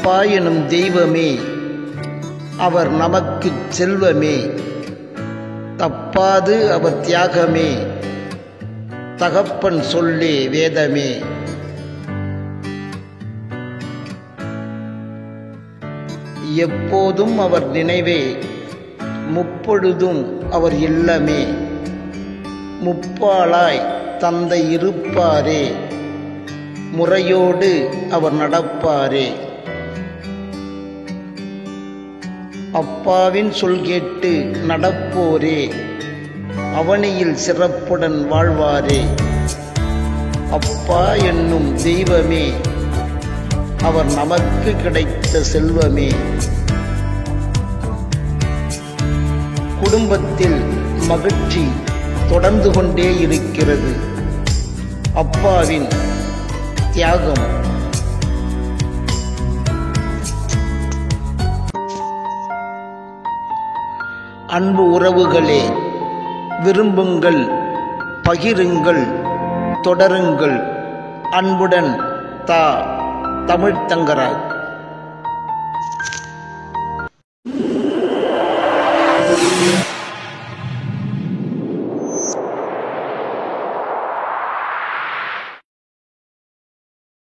அப்பா எனும் தெய்வமே அவர் நமக்குச் செல்வமே, தப்பாது அவர் தியாகமே, தகப்பன் சொல்லே வேதமே. எப்போதும் அவர் நினைவே, முப்பொழுதும் அவர் இல்லமே, முப்பாளாய் தந்தை இருப்பாரே, முறையோடு அவர் நடப்பாரே. அப்பாவின் சொல் கேட்டு நடப்போரே, அவனியில் சிறப்புடன் வாழ்வாரே. அப்பா என்னும் தெய்வமே அவர் நமக்கு கிடைத்த செல்வமே. குடும்பத்தில் மகிழ்ச்சி தொடர்ந்து கொண்டே இருக்கிறது. அப்பாவின் தியாகம். அன்பு உறவுகளே, விரும்புங்கள், பகிருங்கள், தொடருங்கள். அன்புடன் தமிழ்த்தங்கராஜ்.